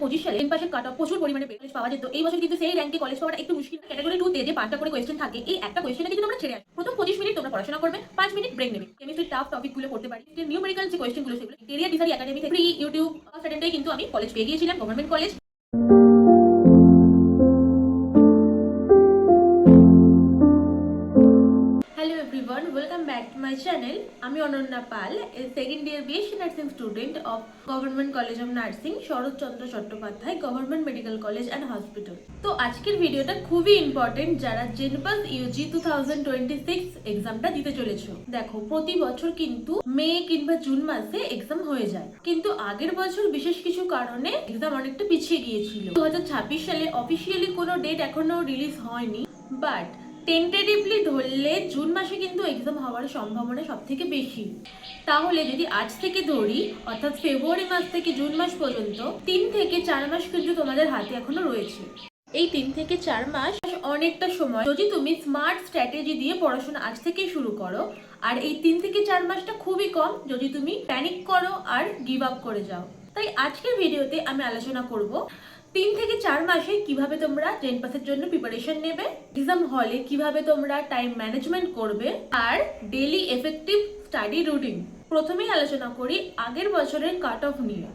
2025 সালে টেন পাসের cut off প্রচুর পরিমাণে কলেজ পাওয়া যেত। এই বছর কিন্তু সেই র্যাঙ্কে কলেজ পাওয়াটা একটু মুশকিল। ক্যাটাগরি 2 তে যে 5টা করে কোয়েশ্চেন থাকে, এই একটা কোয়েশ্চেনে কিন্তু তোমরা ছেড়ে আসবে। প্রথম 25 মিনিট তোমরা পড়াশোনা করবে, 5 মিনিট ব্রেক নেবে। কেমিস্ট্রির টাফ টপিকগুলো পড়তে পারি, যে নিউমেরিক্যাল যে কোয়েশ্চেনগুলো সেগুলো কেরিয়ার ডিসারি একাডেমি থেকে ফ্রি ইউটিউব স্টুডেন্টই কিন্তু আমি কলেজ পেয়ে গিয়েছিলাম, government college. Hello everyone, welcome back to my channel. আমি Ananya Pal, second year BSc nursing student of government college of nursing, Saratchandra Chattopadhyay government medical college and hospital. তো আজকের ভিডিওটা খুবই ইম্পর্টেন্ট যারা জেনপাস ইউজি 2026 এক্সামটা দিতে চলেছো। দেখো, প্রতি বছর কিন্তু মে কিংবা জুন মাসে এক্সাম হয়ে যায়, কিন্তু আগের বছর বিশেষ কিছু কারণে এক্সাম অনেকটা পিছিয়ে গিয়েছিল। 2026 সালে অফিসিয়ালি কোনো ডেট এখনো রিলিজ হয়নি, বাট টেন্টেটিভলি ধরলে জুন মাসে কিন্তু এক্সাম হওয়ার সম্ভাবনা সব থেকে বেশি। তাহলে যদি আজ থেকে ধরি, অর্থাৎ ফেব্রুয়ারি মাস থেকে জুন মাস পর্যন্ত 3 থেকে 4 মাস কিন্তু তোমাদের হাতে এখনো রয়েছে। এই 3 থেকে 4 মাস অনেকটা সময় যদি তুমি স্মার্ট স্ট্র্যাটেজি দিয়ে পড়াশোনা আজ থেকেই শুরু করো। আর এই 3 থেকে 4 মাসটা খুবই কম যদি তুমি প্যানিক করো আর গিভ আপ করে যাও। তাই আজকের ভিডিওতে আমি আলোচনা করব 3 থেকে 4 মাসে কিভাবে তোমরা জেনপাসের জন্য প্রিপারেশন নেবে, এক্সাম হলে কিভাবে তোমরা টাইম ম্যানেজমেন্ট করবে, আর ডেইলি এফেক্টিভ স্টাডি রুটিন। প্রথমেই আলোচনা করি আগের বছরের কাট অফ নিয়ে।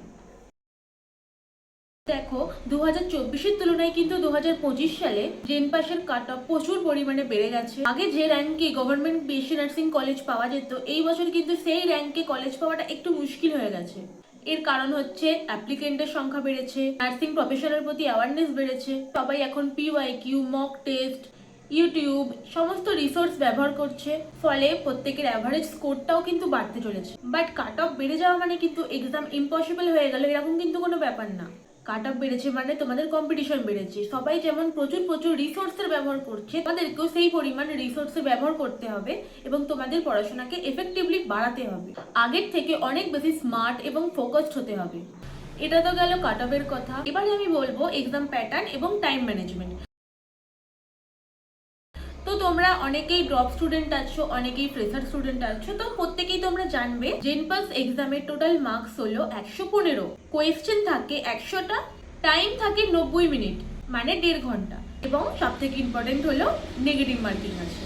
দেখো, 2024-এর তুলনায় কিন্তু 2025 সালে জেনপাসের কাট অফ প্রচুর পরিমাণে বেড়ে গেছে। আগে যে র্যাঙ্কে গভর্নমেন্ট বিএসসি নার্সিং কলেজ পাওয়া যেত, এই বছর কিন্তু সেই র্যাঙ্কে কলেজ পাওয়াটা একটু মুশকিল হয়ে গেছে। এর কারণ হচ্ছে অ্যাপ্লিকেন্টের সংখ্যা বেড়েছে, নার্সিং প্রফেশনের প্রতি অ্যাওয়ারনেস বেড়েছে, সবাই এখন পিওয়াইকিউ, মক টেস্ট, ইউটিউব সমস্ত রিসোর্স ব্যবহার করছে, ফলে প্রত্যেকের অ্যাভারেজ স্কোরটাও কিন্তু বাড়তে চলেছে। বাট কাট অফ বেড়ে যাওয়া মানে কিন্তু এক্সাম ইম্পসিবল হয়ে গেল এরকম কিন্তু কোনো ব্যাপার না। কাট অফ বেড়েছে মানে তোমাদের কম্পিটিশন বেড়েছে। সবাই যেমন প্রচুর রিসোর্সের ব্যবহার করছে, তোমাদেরকেও সেই পরিমাণ রিসোর্সের ব্যবহার করতে হবে এবং তোমাদের পড়াশোনাকে এফেক্টিভলি বাড়াতে হবে। আগের থেকে অনেক বেশি স্মার্ট এবং ফোকাসড হতে হবে। এটা তো গেল কাট অফের কথা। এবারে আমি বলবো এক্সাম প্যাটার্ন এবং টাইম ম্যানেজমেন্ট। তো তোমরা অনেকেই ড্রপ স্টুডেন্ট আছো, অনেকেই ফ্রেশার স্টুডেন্ট আছো, তো প্রত্যেকেই তোমরা জানবে জেনপাস এক্সামের টোটাল মার্কস হলো 115, কোয়েশ্চেন থাকে 100টা, টাইম থাকে 90 মিনিট মানে 1.5 ঘন্টা, এবং সব থেকে ইম্পর্টেন্ট হলো নেগেটিভ মার্কিং আছে।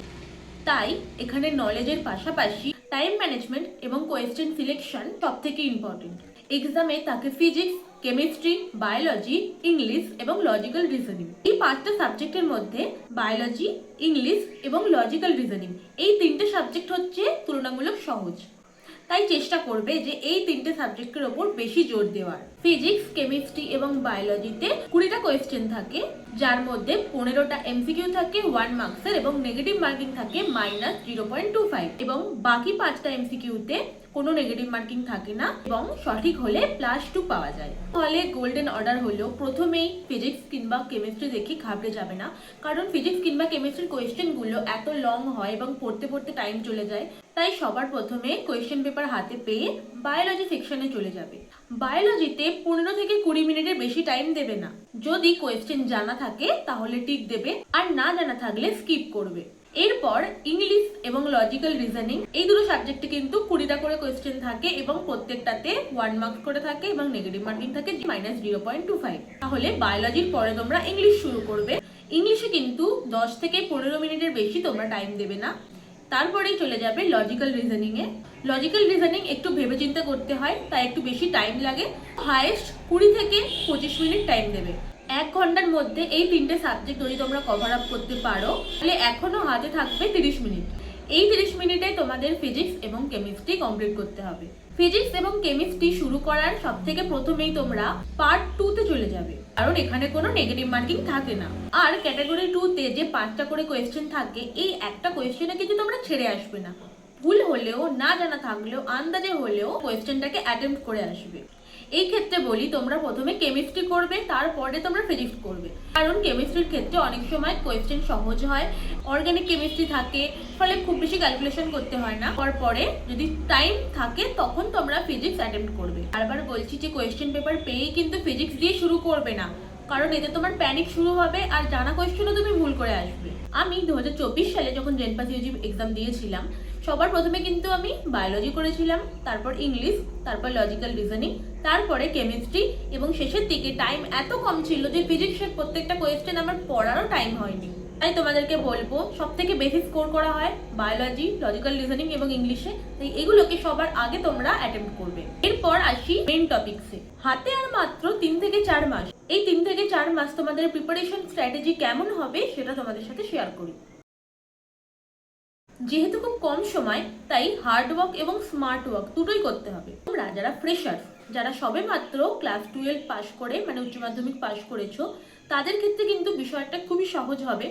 তাই এখানে নলেজের পাশাপাশি টাইম ম্যানেজমেন্ট এবং কোয়েশ্চেন সিলেকশন সব থেকে ইম্পর্টেন্ট। এক্সামে থাকে ফিজিক্স, কেমিস্ট্রি, বায়োলজি, ইংলিশ এবং লজিক্যাল রিজনিং। এই 5টা সাবজেক্টের মধ্যে বায়োলজি, ইংলিশ এবং লজিক্যাল রিজনিং এই 3টে সাবজেক্ট হচ্ছে তুলনামূলক সহজ। তাই চেষ্টা করবে যে এই 3টে সাবজেক্টের ওপর বেশি জোর দেওয়ার। ফিজিক্স, কেমিস্ট্রি এবং বায়োলজিতে 20টা কোয়েশ্চেন থাকে, যার মধ্যে 15টা এমসিকিউ থাকে 1 মার্কসের এবং নেগেটিভ মার্কিং থাকে -0.25, এবং বাকি 5টা এমসিকিউতে কোনো নেগেটিভ মার্কিং থাকে না এবং সঠিক হলে +2 পাওয়া যায়। ফলে গোল্ডেন অর্ডার হলো প্রথমেই ফিজিক্স কিংবা কেমিস্ট্রি দেখে ঘাবড়ে যাবে না, কারণ ফিজিক্স কিংবা কেমিস্ট্রির কোয়েশ্চেনগুলো এত লং হয় এবং পড়তে পড়তে টাইম চলে যায়। তাই সবার প্রথমে কোয়েশ্চেন পেপার হাতে পেয়ে বায়োলজি সেকশনে চলে যাবে। বায়োলজিতে 15 থেকে 20 মিনিটের বেশি টাইম দেবে না। যদি কোয়েশ্চেন জানা থাকে তাহলে টিক দেবে, আর না জানা থাকলে স্কিপ করবে। এরপর ইংলিশ এবং লজিক্যাল রিজনিং এই দুটো সাবজেক্টে কিন্তু 20টা করে কোয়েশ্চেন থাকে এবং প্রত্যেকটাতে 1 মার্কস করে থাকে এবং নেগেটিভ মার্কিং থাকে -0.25। তাহলে বায়োলজির পরে তোমরা ইংলিশ শুরু করবে। ইংলিশে কিন্তু 10 থেকে 15 মিনিটের বেশি তোমরা টাইম দেবে না। তারপরেই চলে যাবে লজিক্যাল রিজনিং এ। লজিক্যাল রিজনিং একটু ভেবেচিন্তে করতে হয়, তাই একটু বেশি টাইম লাগে। হাইয়েস্ট 20 থেকে 25 মিনিট টাইম দেবে। 1 ঘন্টার মধ্যে এই 3টে সাবজেক্ট যদি তোমরা কভার আপ করতে পারো, তাহলে এখনো হাতে থাকবে 30 মিনিট। এই 30 মিনিটে তোমাদের ফিজিক্স এবং কেমিস্ট্রি কমপ্লিট করতে হবে। ফিজিক্স এবং কেমিস্ট্রি শুরু করার সব থেকে প্রথমেই তোমরা পার্ট 2 তে চলে যাবে, কারণ এখানে কোনো নেগেটিভ মার্কিং থাকে না। আর ক্যাটাগরি 2 তে যে 5টা করে কোয়েশ্চেন থাকে, এই একটা কোয়েশ্চেনে কিন্তু তোমরা ছেড়ে আসবে না। ভুল হলেও, না জানা থাকলেও, আন্দাজে হলেও কোয়েশ্চেনটাকে অ্যাটেম্প্ট করে আসবে। এই ক্ষেত্রে বলি, তোমরা প্রথমে কেমিস্ট্রি করবে, তারপরে তোমরা ফিজিক্স করবে, কারণ কেমিস্ট্রির ক্ষেত্রে অনেক সময় কোয়েশ্চেন সহজ হয়, অর্গানিক কেমিস্ট্রি থাকে, ফলে খুব বেশি ক্যালকুলেশন করতে হয় না। তারপরে যদি টাইম থাকে তখন তোমরা ফিজিক্স অ্যাটেম্প্ট করবে। বারবার বলছি যে কোয়েশ্চেন পেপার পেয়েই কিন্তু ফিজিক্স দিয়ে শুরু করবে না, কারণ এতে তোমার প্যানিক শুরু হবে আর জানা কোয়েশ্চেনও তুমি ভুল করে আসবে। আমি 2024 সালে যখন জেনপাস ইউজি এক্সাম দিয়েছিলাম, সবার প্রথমে কিন্তু আমি বায়োলজি করেছিলাম, তারপর ইংলিশ, তারপর লজিক্যাল রিজনিং, তারপরে কেমিস্ট্রি, এবং শেষের দিকে টাইম এত কম ছিল যে ফিজিক্সের প্রত্যেকটা কোয়েশ্চেন আমার পড়ারও টাইম হয়নি। তাই তোমাদেরকে বলবো, সব থেকে বেশি স্কোর করা হয় বায়োলজি, লজিক্যাল রিজনিং এবং ইংলিশে, তাই এগুলোকে সবার আগে তোমরা অ্যাটেম্প্ট করবে। এরপর আসি মেইন টপিকসে। হাতে আর মাত্র 3 থেকে 4 মাস। এই 3 থেকে 4 মাস তোমাদের প্রিপারেশন স্ট্র্যাটেজি কেমন হবে সেটা তোমাদের সাথে শেয়ার করি। যেহেতু খুব কম সময়, তাই হার্ড ওয়ার্ক এবং স্মার্ট ওয়ার্ক দুটোই করতে হবে। তোমরা যারা ফ্রেশার্স, যারা সবে মাত্র ক্লাস 12 পাস করে মানে উচ্চ মাধ্যমিক পাস করেছো, তাদের ক্ষেত্রে কিন্তু বিষয়টা খুবই সহজ হবে,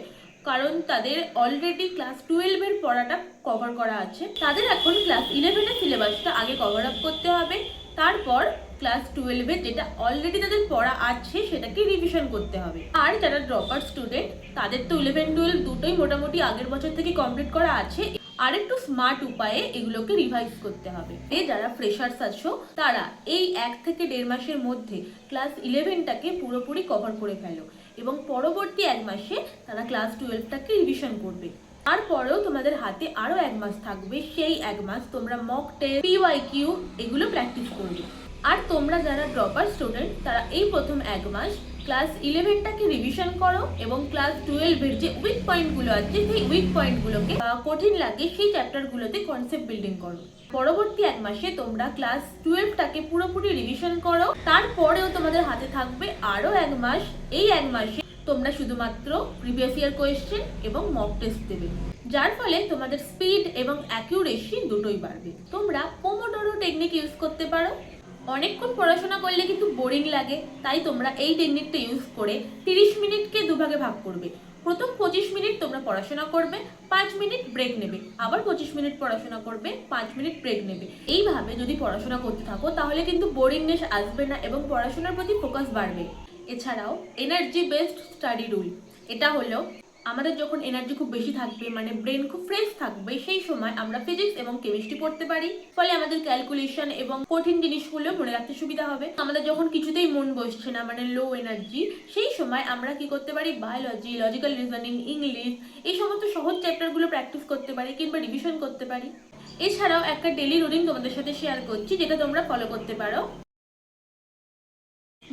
কারণ তাদের অলরেডি ক্লাস 12 এর পড়াটা কভার করা আছে। তাদের এখন ক্লাস 11 এর সিলেবাসটা আগে কভার আপ করতে হবে, তারপর ক্লাস 12 এর যেটা অলরেডি তাদের পড়া আছে সেটাকে রিভিশন করতে হবে। আর যারা ড্রপার স্টুডেন্ট, তাদের তো 11-12 দুটোই মোটামুটি আগের বছর থেকে কমপ্লিট করা আছে, আর একটু স্মার্ট উপায়ে এগুলোকে রিভাইজ করতে হবে। যারা ফ্রেশার্স আছো, তারা এই 1 থেকে 1.5 মাসের মধ্যে ক্লাস 11টাকে পুরোপুরি কভার করে ফেলো, এবং পরবর্তী 1 মাসে তারা ক্লাস 12টাকে রিভিশন করবে। তারপরেও তোমাদের হাতে আরো 1 মাস থাকবে, সেই 1 মাস তোমরা মক টেস্ট, পিওয়াইকিউ এগুলো প্র্যাকটিস করবে। আর তোমরা যারা ড্রপার স্টুডেন্ট, তারা এই প্রথম 1 মাস ক্লাস 11টাকে রিভিশন করো, এবং ক্লাস 12 এর যে উইক পয়েন্টগুলো আছে সেই উইক পয়েন্টগুলোকে কঠিন লাগে সেই চ্যাপ্টারগুলোতে কনসেপ্ট বিল্ডিং করো। পরবর্তী 1 মাসে তোমরা ক্লাস 12টাকে পুরোপুরি রিভিশন করো। তারপরেও তোমাদের হাতে থাকবে আরো 1 মাস। এই 1 মাসে তোমরা শুধুমাত্র প্রিভিয়াস ইয়ার কোয়েশ্চেন এবং মক টেস্ট দেবে, যার ফলে তোমাদের স্পিড এবং অ্যাকিউরেসি দুটোই বাড়বে। তোমরা পোমোডোরো টেকনিক ইউজ করতে পারো। অনেকক্ষণ পড়াশোনা করলে কিন্তু বোরিং লাগে, তাই তোমরা এই টেকনিকটা ইউজ করে 30 মিনিটকে দুভাগে ভাগ করবে। প্রথম 25 মিনিট তোমরা পড়াশোনা করবে, 5 মিনিট ব্রেক নেবে, আবার 25 মিনিট পড়াশোনা করবে, 5 মিনিট ব্রেক নেবে। এইভাবে যদি পড়াশোনা করতে থাকো তাহলে কিন্তু বোরিংনেস আসবে না এবং পড়াশোনার প্রতি ফোকাস বাড়বে। এছাড়াও এনার্জি বেসড স্টাডি রুল, এটা হলো আমাদের যখন এনার্জি খুব বেশি থাকবে, মানে ব্রেন খুব ফ্রেশ থাকবে, সেই সময় আমরা ফিজিক্স এবং কেমিস্ট্রি পড়তে পারি। ফলে আমাদের ক্যালকুলেশন এবং কঠিন জিনিসগুলো মনে রাখতে সুবিধা হবে। আমাদের যখন কিছুতেই মন বসছে না, মানে লো এনার্জি, সেই সময় আমরা কি করতে পারি, বায়োলজি, লজিক্যাল রিজনিং, ইংলিশ, এই সমস্ত সহজ চ্যাপ্টারগুলো প্র্যাকটিস করতে পারি কিংবা রিভিশন করতে পারি। এছাড়াও একটা ডেলি রুটিন তোমাদের সাথে শেয়ার করছি, যেটা তোমরা ফলো করতে পারো।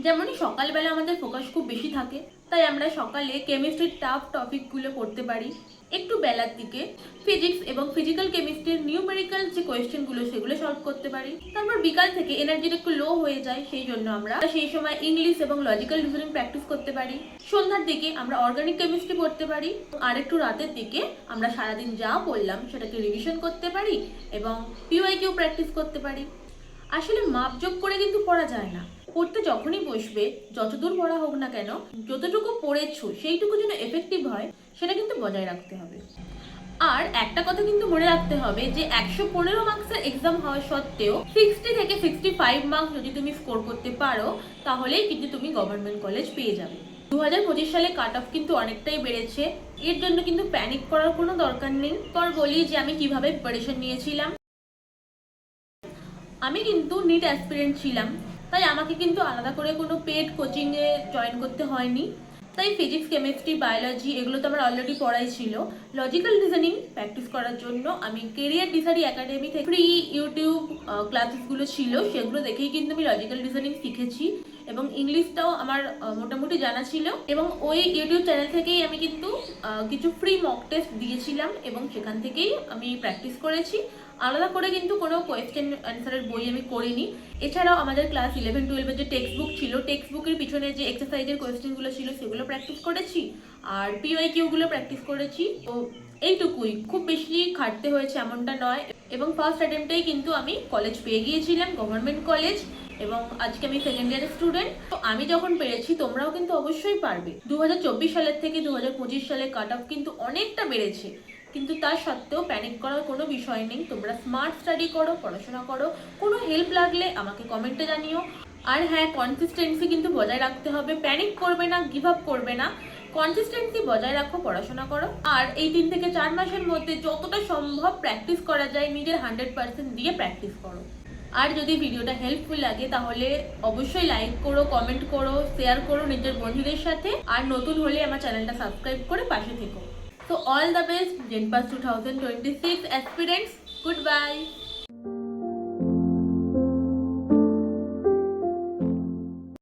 যেমন সকালবেলা আমাদের ফোকাস খুব বেশি থাকে, তাই আমরা সকালে কেমিস্ট্রির টাফ টপিকগুলো পড়তে পারি। একটু বেলার দিকে ফিজিক্স এবং ফিজিক্যাল কেমিস্ট্রির নিউমেরিক্যাল যে কোয়েশ্চেনগুলো সেগুলো সলভ করতে পারি। তারপর বিকাল থেকে এনার্জিটা একটু লো হয়ে যায়, সেই জন্য আমরা সেই সময় ইংলিশ এবং লজিক্যাল রিজনিং প্র্যাকটিস করতে পারি। সন্ধ্যার দিকে আমরা অর্গানিক কেমিস্ট্রি পড়তে পারি। আর একটু রাতের দিকে আমরা সারাদিন যা পড়লাম সেটাকে রিভিশন করতে পারি এবং পিওয়াইকিউ প্র্যাকটিস করতে পারি। আসলে মাপজোক করে কিন্তু পড়া যায় না। পড়তে যখনই বসবে, যতদূর পড়া হোক না কেন, যতটুকু পড়েছো সেইটুকু যেন এফেক্টিভ হয় সেটা কিন্তু বজায় রাখতে হবে। আর একটা কথা কিন্তু মনে রাখতে হবে যে 115 মার্কসের এক্সাম হওয়া সত্ত্বেও 60 থেকে 65 মার্কস যদি তুমি স্কোর করতে পারো, তাহলেই কিন্তু তুমি গভর্নমেন্ট কলেজ পেয়ে যাবে। 2025 সালে কাট অফ কিন্তু অনেকটাই বেড়েছে, এর জন্য কিন্তু প্যানিক করার কোনো দরকার নেই। পর বলি যে আমি কিভাবে প্রিপারেশন নিয়েছিলাম। আমি কিন্তু নিট অ্যাসপিরেন্ট ছিলাম, তাই আমাকে কিন্তু আলাদা করে কোনো পেড কোচিংয়ে জয়েন করতে হয়নি। তাই ফিজিক্স, কেমিস্ট্রি, বায়োলজি এগুলো তো আমার অলরেডি পড়াই ছিল। লজিক্যাল রিজনিং প্র্যাকটিস করার জন্য আমি কেরিয়ার ডিসারি একাডেমি থেকে ফ্রি ইউটিউব ক্লাসেসগুলো ছিল, সেগুলো দেখেই কিন্তু আমি লজিক্যাল রিজনিং শিখেছি, এবং ইংলিশটাও আমার মোটামুটি জানা ছিল। এবং ওই ইউটিউব চ্যানেল থেকেই আমি কিন্তু কিছু ফ্রি মক টেস্ট দিয়েছিলাম এবং সেখান থেকেই আমি প্র্যাকটিস করেছি। আলাদা করে কিন্তু কোনো কোয়েশ্চেন অ্যান্সারের বই আমি করিনি। এছাড়াও আমাদের ক্লাস 11-12 যে টেক্সট বুক ছিল, টেক্সট বুকের পিছনে যে এক্সারসাইজের কোয়েশ্চেনগুলো ছিল সেগুলো প্র্যাকটিস করেছি, আর পিওয়াইকিউগুলো প্র্যাকটিস করেছি। তো এইটুকুই, খুব বেশি খাটতে হয়েছে এমনটা নয়। এবং ফার্স্ট অ্যাটেম্পটেই কিন্তু আমি কলেজ পেয়ে গিয়েছিলাম, গভর্নমেন্ট কলেজ, এবং আজকে আমি সেকেন্ড ইয়ারের স্টুডেন্ট। তো আমি যখন পেরেছি তোমরাও কিন্তু অবশ্যই পারবে। 2024 সালের থেকে 2025 সালে কাট অফ কিন্তু অনেকটা বেড়েছে, কিন্তু তা সত্ত্বেও প্যানিক করার কোনো বিষয় নেই। তোমরা স্মার্ট স্টাডি করো, পড়াশোনা করো। কোনো হেল্প লাগলে আমাকে কমেন্টে জানিও। আর হ্যাঁ, কনসিস্টেন্সি কিন্তু বজায় রাখতে হবে। প্যানিক করবে না, গিভ আপ করবে না, কনসিস্টেন্সি বজায় রাখো, পড়াশোনা করো। আর এই 3 থেকে 4 মাসের মধ্যে যতটা সম্ভব প্র্যাকটিস করা যায় নিজের 100% দিয়ে প্র্যাকটিস করো। আর যদি ভিডিওটা হেল্পফুল লাগে তাহলে অবশ্যই লাইক করো, কমেন্ট করো, শেয়ার করো নিজের বন্ধুদের সাথে। আর নতুন হলে আমার চ্যানেলটা সাবস্ক্রাইব করে পাশে থেকো। So all the best, JENPAS 2026 aspirants. Goodbye.